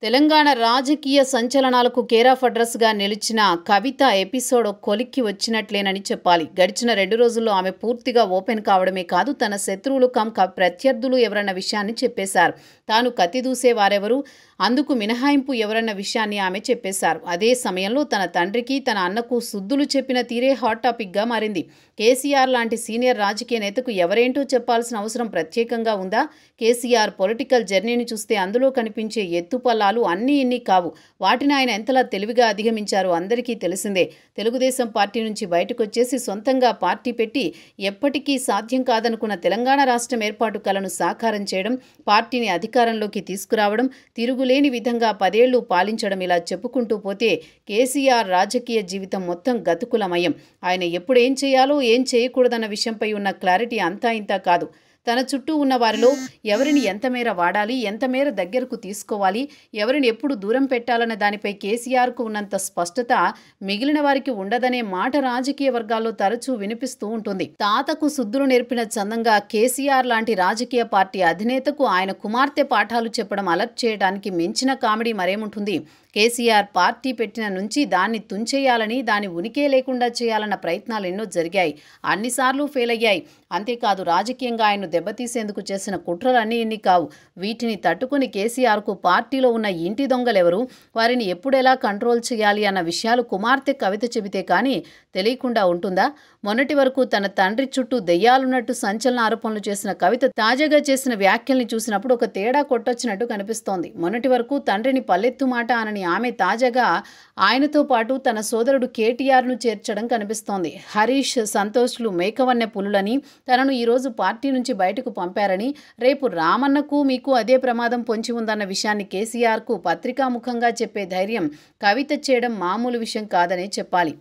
తెలంగాణ రాజకీయ సంచలనాలకు care of అడ్రస్గా నిలిచిన కవిత episode కొలిక్కి వచ్చినట్లేనని చెప్పాలి. గడిచిన 2 రోజుల్లో ఆమె పూర్తిగా ఓపెన్ కావడమే కాదు, తన శత్రువులు ప్రత్యర్థులు ఎవరన్న విషయాన్ని చెప్పేశారు. తాను కత్తి దూసేవారెవరు, అందుకు మినహాయింపు ఎవరన్న విషయాన్ని ఆమె చెప్పేశారు. అదే సమయంలో తన తండ్రికి, తన అన్నకు సుద్దులు చెప్పిన తీరే హాట్ టాపిక్గా మారింది. కేసీఆర్ లాంటి సీనియర్ రాజకీయ నేతకు ఎవరేంటో చెప్పాల్సిన అవసరం ప్రత్యేకంగా ఉందా? కేసీఆర్ పొలిటికల్ జర్నీని చూస్తే అందులో కనిపించే ఎత్తుపల్లాలు అన్నీ ఇన్ని కావు. వాటిని ఆయన ఎంతలా తెలివిగా అధిగమించారో అందరికీ తెలిసిందే. తెలుగుదేశం పార్టీ నుంచి బయటకొచ్చేసి సొంతంగా పార్టీ పెట్టి ఎప్పటికీ సాధ్యం కాదనుకున్న తెలంగాణ రాష్ట్రం ఏర్పాటు కలను సాకారం చేయడం, పార్టీని అధికారంలోకి తీసుకురావడం, తిరుగులేని విధంగా 10 ఏళ్లు పాలించడం, ఇలా చెప్పుకుంటూ పోతే కేసీఆర్ రాజకీయ జీవితం మొత్తం గతుకులమయం. ఆయన ఎప్పుడు ఏం చేయాలో ఏం చేయకూడదన్న విషయంపై ఉన్న క్లారిటీ అంతా ఇంతా కాదు. తన చుట్టూ ఉన్న వారిలో ఎవరిని ఎంతమేర వాడాలి, ఎంతమేర దగ్గరకు తీసుకోవాలి, ఎవరిని ఎప్పుడు దూరం పెట్టాలన్న దానిపై కేసీఆర్కు ఉన్నంత స్పష్టత మిగిలిన వారికి ఉండదనే మాట రాజకీయ వర్గాల్లో తరచూ వినిపిస్తూ ఉంటుంది. తాతకు సుద్దులు నేర్పిన చందంగా కేసీఆర్ లాంటి రాజకీయ పార్టీ అధినేతకు ఆయన కుమార్తె పాఠాలు చెప్పడం అలర్ట్ చేయడానికి మించిన కామెడీ మరేముంటుంది? కేసీఆర్ పార్టీ పెట్టిన నుంచి దాన్ని తుంచేయాలని, దాని ఉనికే లేకుండా చేయాలన్న ప్రయత్నాలు ఎన్నో జరిగాయి. అన్నిసార్లు ఫెయిల్ అయ్యాయి. అంతేకాదు, రాజకీయంగా ఆయన్ను దెబ్బతీసేందుకు చేసిన కుట్రలన్నీ ఇన్ని కావు. వీటిని తట్టుకుని కేసీఆర్కు పార్టీలో ఉన్న ఇంటి దొంగలెవరు, వారిని ఎప్పుడెలా కంట్రోల్ చేయాలి అన్న విషయాలు కుమార్తె కవిత చెబితే కానీ తెలియకుండా ఉంటుందా? మొన్నటి వరకు తన తండ్రి చుట్టూ దెయ్యాలున్నట్టు సంచలన ఆరోపణలు చేసిన కవిత తాజాగా చేసిన వ్యాఖ్యల్ని చూసినప్పుడు ఒక తేడా కొట్టొచ్చినట్టు కనిపిస్తోంది. మొన్నటి వరకు తండ్రిని పల్లెత్తు మాట అనని ఆమె తాజాగా ఆయనతో పాటు తన సోదరుడు కేటీఆర్ను చేర్చడం కనిపిస్తోంది. హరీష్, సంతోష్లు మేకవన్నె పులులని, తనను ఈరోజు పార్టీ నుంచి బయటకు పంపారని, రేపు రామన్నకు మీకు అదే ప్రమాదం పొంచి ఉందన్న విషయాన్ని కేసీఆర్కు పత్రికాముఖంగా చెప్పే ధైర్యం కవిత చేయడం మామూలు విషయం కాదనే చెప్పాలి.